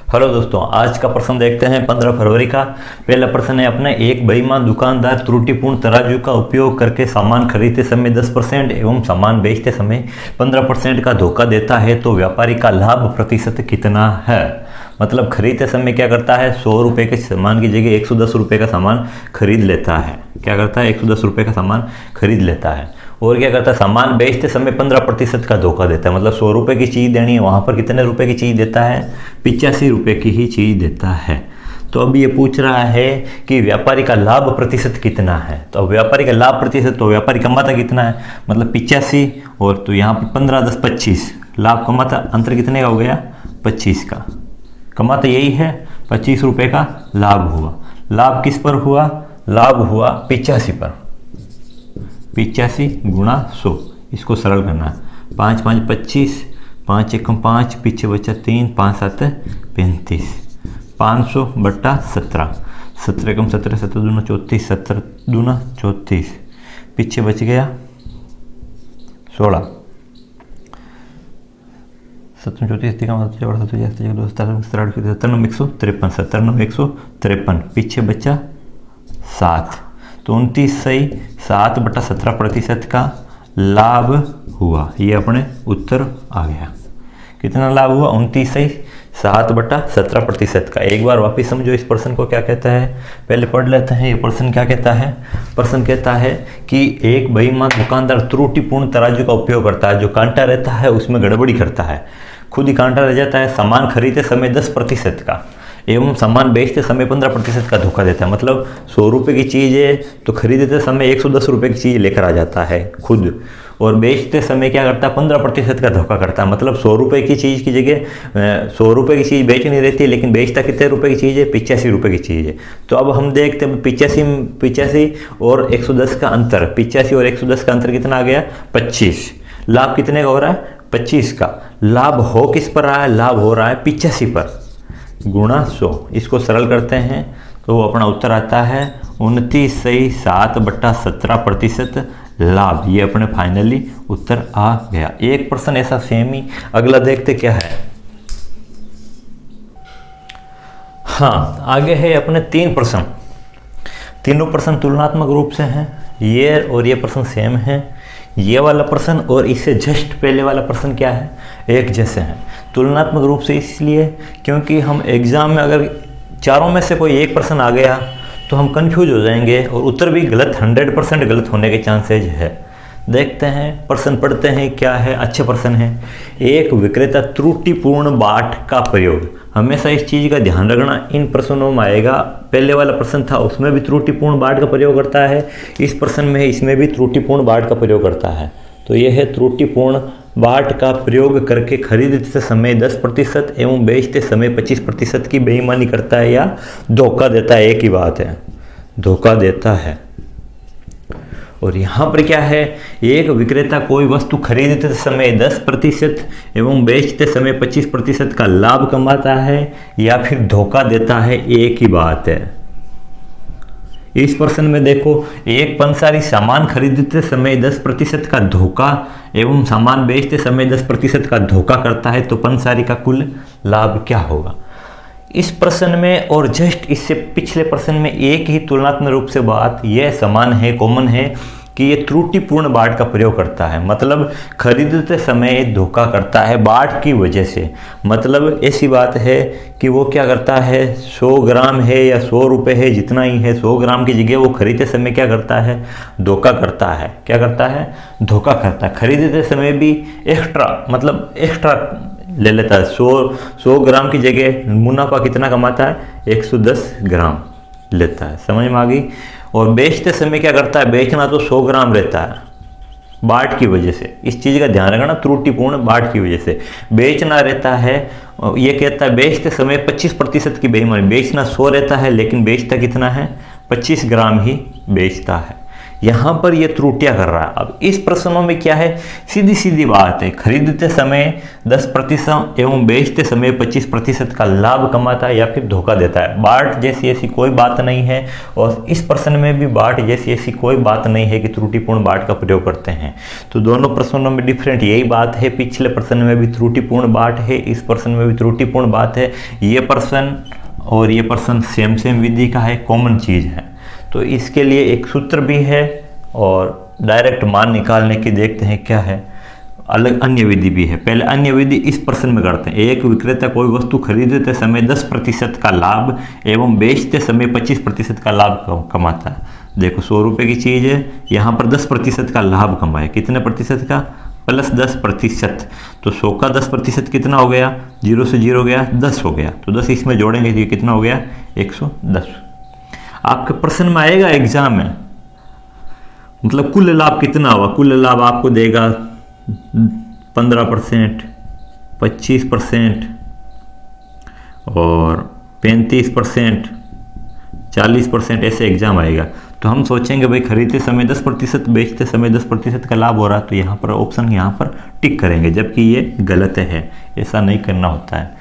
Hello दोस्तों, आज का प्रश्न देखते हैं 15 फरवरी का। पहला प्रश्न है अपने एक बेईमान दुकानदार त्रुटिपूर्ण तराजू का उपयोग करके सामान खरीदते समय 10% एवं सामान बेचते समय 15% का धोखा देता है तो व्यापारी का लाभ प्रतिशत कितना है। मतलब खरीदते समय क्या करता है, 100 रुपये के सामान की जगह 110 रुपये का सामान खरीद लेता है। क्या करता है, 110 रुपये का सामान खरीद लेता है। और क्या करता है, सामान बेचते समय 15% का धोखा देता है। मतलब 100 रुपये की चीज़ देनी है, वहाँ पर कितने रुपए की चीज़ देता है, 85 रुपये की ही चीज़ देता है। तो अब ये पूछ रहा है कि व्यापारी का लाभ प्रतिशत कितना है। तो अब व्यापारी का लाभ प्रतिशत, तो व्यापारी कमाता कितना है, मतलब 85 और तो यहाँ पर 15 10 25 लाभ कमाता, अंतर कितने का हो गया, 25 का। कमाता यही है, 25 रुपये का लाभ हुआ। लाभ किस पर हुआ, लाभ हुआ 85 पर। 85 गुणा 100, इसको सरल करना है। 5 5 25, 5 1 5, पीछे बचा 3, 5 7 35, 500 बटा 17, 17 कम 17, 17 दूना 34, 17 दूना 34, पीछे बच गया 16, 17 34 153, पीछे बचा 7। तो 29 सही 7 बटा 17% का लाभ हुआ। ये अपने उत्तर आ गया। कितना लाभ हुआ, 29 सही 7 बटा 17% का। एक बार वापिस समझो इस प्रश्न को क्या कहता है, पहले पढ़ लेते हैं। ये प्रश्न क्या कहता है, प्रश्न कहता है कि एक बेईमान दुकानदार त्रुटिपूर्ण तराजू का उपयोग करता है। जो कांटा रहता है उसमें गड़बड़ी करता है, खुद ही कांटा रह जाता है। सामान खरीदते समय 10% का एवं सामान बेचते समय 15% का धोखा देता है। मतलब 100 रुपये की चीज़ है तो खरीदते समय 110 रुपये की चीज़ लेकर आ जाता है खुद, और बेचते समय क्या करता है, 15% का धोखा करता है। मतलब 100 रुपये की चीज़ की जगह 100 रुपये की चीज़ बेचनी रहती है, लेकिन बेचता कितने रुपए की चीज़ है, 85 रुपये की चीज़ है। तो अब हम देखते हैं 85 और 110 का अंतर, 85 और 110 का अंतर कितना आ गया, 25। लाभ कितने का हो रहा है, 25 का। लाभ हो किस पर रहा है, लाभ हो रहा है 85 पर गुणा 100। इसको सरल करते हैं तो अपना उत्तर आता है 29 सही 7 बटा 17% लाभ। ये अपने फाइनली उत्तर आ गया। एक प्रश्न ऐसा सेम ही अगला देखते क्या है। हाँ, आगे है अपने 3 प्रश्न। तीनों प्रश्न तुलनात्मक रूप से हैं। ये और ये प्रश्न सेम है। ये वाला प्रश्न और इससे जस्ट पहले वाला प्रश्न क्या है, एक जैसे हैं। तुलनात्मक रूप से इसलिए क्योंकि हम एग्जाम में अगर चारों में से कोई एक प्रश्न आ गया तो हम कंफ्यूज हो जाएंगे और उत्तर भी गलत 100% गलत होने के चांसेज है। देखते हैं प्रश्न, पढ़ते हैं क्या है। अच्छे प्रश्न है। एक विक्रेता त्रुटिपूर्ण बाट का प्रयोग, हमेशा इस चीज़ का ध्यान रखना, इन प्रश्नों में आएगा। पहले वाला प्रश्न था उसमें भी त्रुटिपूर्ण बाट का प्रयोग करता है, इस प्रश्न में इसमें भी त्रुटिपूर्ण बाट का प्रयोग करता है। तो यह है त्रुटिपूर्ण बाट का प्रयोग करके खरीदते समय 10% एवं बेचते समय 25% की बेईमानी करता है या धोखा देता है। एक ही बात है, धोखा देता है। और यहाँ पर क्या है, एक विक्रेता कोई वस्तु खरीदते समय 10% एवं बेचते समय 25% का लाभ कमाता है या फिर धोखा देता है, एक ही बात है। इस प्रश्न में देखो, एक पंसारी सामान खरीदते समय 10% का धोखा एवं सामान बेचते समय 10% का धोखा करता है तो पंसारी का कुल लाभ क्या होगा। इस प्रश्न में और जस्ट इससे पिछले प्रश्न में एक ही तुलनात्मक रूप से बात यह समान है, कॉमन है कि ये त्रुटिपूर्ण बाट का प्रयोग करता है। मतलब खरीदते समय धोखा करता है बाट की वजह से। मतलब ऐसी बात है कि वो क्या करता है, 100 ग्राम है या 100 रुपये है, जितना ही है, 100 ग्राम की जगह वो खरीदते समय क्या करता है, धोखा करता है। क्या करता है, धोखा करता है। खरीदते समय भी एक्स्ट्रा, मतलब एक्स्ट्रा ले लेता है। 100 ग्राम की जगह मुनाफा कितना कमाता है, 110 ग्राम लेता है। समझ में आ गई। और बेचते समय क्या करता है, बेचना तो 100 ग्राम रहता है बाट की वजह से। इस चीज़ का ध्यान रखना, त्रुटिपूर्ण बाट की वजह से बेचना रहता है। ये कहता है बेचते समय 25% की बेईमानी, बेचना 100 रहता है लेकिन बेचता कितना है, 25 ग्राम ही बेचता है। यहाँ पर ये त्रुटियां कर रहा है। अब इस प्रश्नों में क्या है, सीधी सीधी बात है, खरीदते समय 10% एवं बेचते समय 25% का लाभ कमाता है या फिर धोखा देता है। बाट जैसी ऐसी कोई बात नहीं है और इस प्रश्न में भी बाट जैसी ऐसी कोई बात नहीं है कि त्रुटिपूर्ण बाट का प्रयोग करते हैं। तो दोनों प्रश्नों में डिफरेंट यही बात है, पिछले प्रश्न में भी त्रुटिपूर्ण बाट है, इस प्रश्न में भी त्रुटिपूर्ण बात है। ये प्रश्न और ये प्रश्न सेम विधि का है, कॉमन चीज़ है। तो इसके लिए एक सूत्र भी है और डायरेक्ट मान निकालने की देखते हैं क्या है, अलग अन्य विधि भी है। पहले अन्य विधि इस प्रश्न में करते हैं। एक विक्रेता कोई वस्तु खरीदते समय 10% का लाभ एवं बेचते समय 25% का लाभ कमाता है। देखो 100 रुपये की चीज़ है, यहाँ पर 10% का लाभ कमाए, कितने प्रतिशत का, प्लस 10%। तो 100 का 10% कितना हो गया, 0 से 0 गया 10 हो गया, तो 10 इसमें जोड़ेंगे तो कितना हो गया 110। आपके प्रश्न में आएगा एग्जाम में, मतलब कुल लाभ कितना हुआ, कुल लाभ आपको देगा 15%, 25% और 35%, 40%, ऐसे एग्जाम आएगा। तो हम सोचेंगे भाई खरीदते समय 10%, बेचते समय 10% का लाभ हो रहा है, तो यहाँ पर ऑप्शन यहाँ पर टिक करेंगे, जबकि ये गलत है, ऐसा नहीं करना होता है।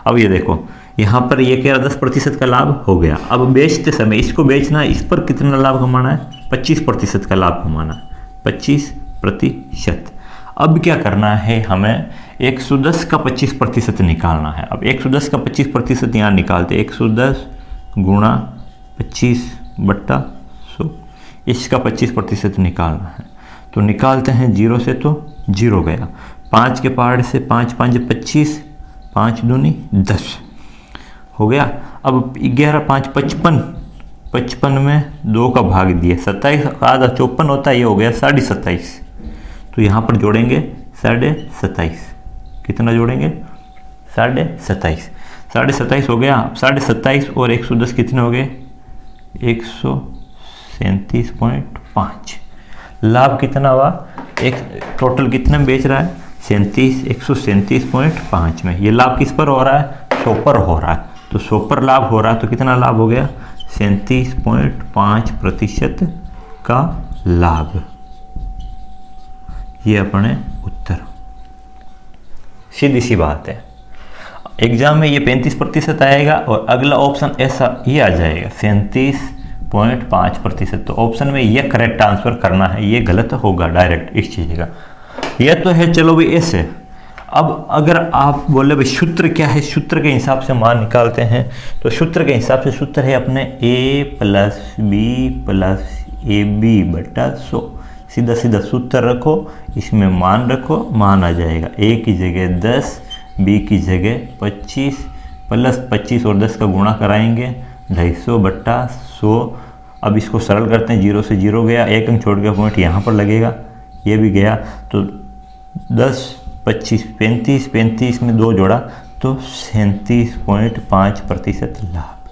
अब ये देखो यहाँ पर ये कह रहा 10% का लाभ हो गया। अब बेचते समय इसको बेचना, इस पर कितना लाभ कमाना है, 25% का लाभ कमाना है, 25%। अब क्या करना है, हमें 110 का 25% निकालना है। अब 110 का 25% यहाँ निकालते, 110 गुणा 25/100, इसका 25% निकालना है। तो निकालते हैं, 0 से तो 0 गया, 5 के पहाड़ से 5 5 25, 5 दूनी 10 हो गया। अब 11 5 55, 55 में 2 का भाग दिया, 27 आधा 54 होता है, ये हो गया 27.5। तो यहाँ पर जोड़ेंगे 27.5, कितना जोड़ेंगे 27.5, 27.5 हो गया। 27.5 और 110 कितने हो गए, 137.5। लाभ कितना हुआ, एक टोटल कितने में बेच रहा है, 137.5 में। ये लाभ किस पर हो रहा है, 100 पर हो रहा है। तो 100 पर लाभ हो रहा है, तो कितना लाभ हो गया, 37.5% का लाभ। ये अपने उत्तर, सीधी सी बात है। एग्जाम में ये 35% आएगा और अगला ऑप्शन ऐसा ये आ जाएगा 37.5%। तो ऑप्शन में ये करेक्ट आंसर करना है, ये गलत होगा डायरेक्ट इस चीज़ का। यह तो है, चलो भाई ऐसे। अब अगर आप बोले भाई सूत्र क्या है, सूत्र के हिसाब से मान निकालते हैं। तो सूत्र के हिसाब से सूत्र है अपने a + b + ab बटा 100। सीधा सीधा सूत्र रखो, इसमें मान रखो, मान आ जाएगा। a की जगह 10, b की जगह 25 प्लस 25 और 10 का गुणा कराएंगे 250 बटा 100। अब इसको सरल करते हैं, 0 से 0 गया, एक अंक छोड़ के पॉइंट यहाँ पर लगेगा, ये भी गया। तो 10 25 35, 35 में 2 जोड़ा तो 37.5% लाभ।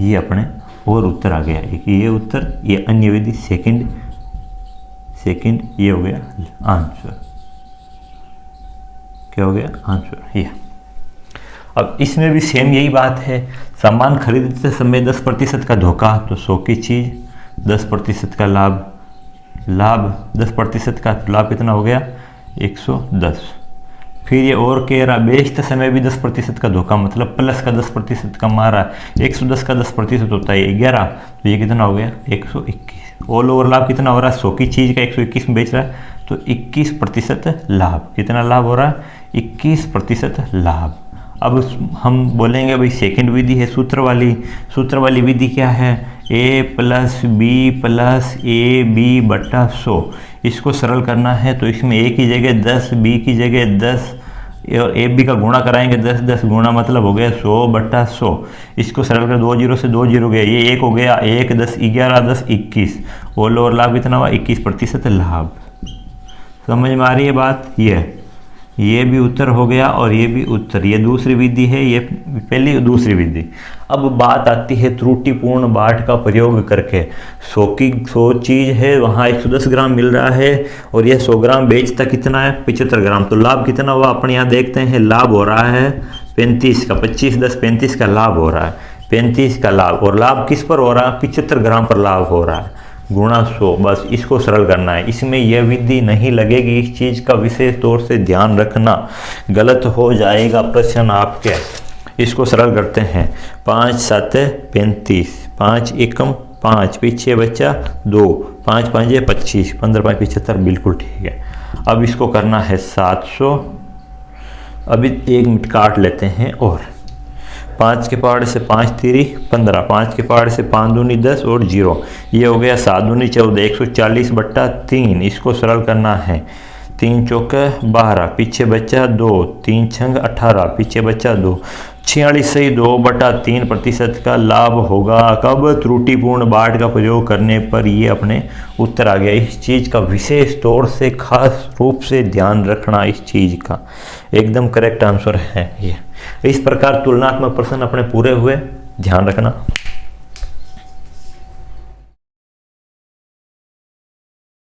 ये अपने और उत्तर आ गया। एक ये उत्तर, ये अन्य विधि सेकंड, ये हो गया आंसर। क्या हो गया आंसर, ये। अब इसमें भी सेम यही बात है, सामान खरीदते समय 10% का धोखा, तो 100 की चीज़ 10% का लाभ, 10% का लाभ कितना हो गया 110। फिर ये और कह रहा बेचते समय भी 10% का धोखा, मतलब प्लस का 10% का मारा। 110 का 10% होता है 11, तो ये कितना हो गया 121। ऑल ओवर लाभ कितना हो रहा है, 100 की चीज़ का 121 में बेच रहा है, तो 21% लाभ। कितना लाभ हो रहा है, 21% लाभ। अब हम बोलेंगे भाई सेकंड विधि है सूत्र वाली विधि क्या है, a + b + ab बटा 100। इसको सरल करना है तो इसमें a की जगह 10, b की जगह 10 और ab का गुणा कराएंगे, 10 10 गुणा मतलब हो गया 100 बटा 100। इसको सरल कर 2 0 से 2 0 गया, ये 1 हो गया, 1 10 11 10 21। और लोअर लाभ कितना हुआ 21% लाभ। समझ में आ रही है बात, ये भी उत्तर हो गया और ये भी उत्तर। ये दूसरी विधि है, ये पहली दूसरी विधि। अब बात आती है त्रुटिपूर्ण बाट का प्रयोग करके। 100 चीज़ है, वहाँ 110 ग्राम मिल रहा है और यह 100 ग्राम बेचता कितना है 75 ग्राम। तो लाभ कितना हुआ अपने यहाँ देखते हैं। लाभ हो रहा है 35 का, 25 10 35 का लाभ हो रहा है, 35 का लाभ। और लाभ किस पर हो रहा है 75 ग्राम पर लाभ हो रहा है। गुणा 100, बस इसको सरल करना है। इसमें यह विधि नहीं लगेगी, इस चीज़ का विशेष तौर से ध्यान रखना, गलत हो जाएगा प्रश्न आपके। इसको सरल करते हैं। 5 7 35, 5 एकम 5, पीछे बच्चा 2, 5 5 25, 15 5 75, बिल्कुल ठीक है। अब इसको करना है 700। अभी 1 मिनट काट लेते हैं और 5 के पहाड़ से 5 3 15, 5 के पहाड़ से 5 दूनी 10 और 0, ये हो गया 7 दूनी 14, 140/3। इसको सरल करना है। 3 चौके 12, पीछे बच्चा 2, 3 छंग 18, पीछे बच्चा 2, 46 सही 2/3% का लाभ होगा। कब? त्रुटिपूर्ण बाट का प्रयोग करने पर ये अपने उत्तर आ गया। इस चीज़ का विशेष तौर से खास रूप से ध्यान रखना, इस चीज़ का एकदम करेक्ट आंसर है ये। इस प्रकार तुलनात्मक प्रश्न अपने पूरे हुए, ध्यान रखना।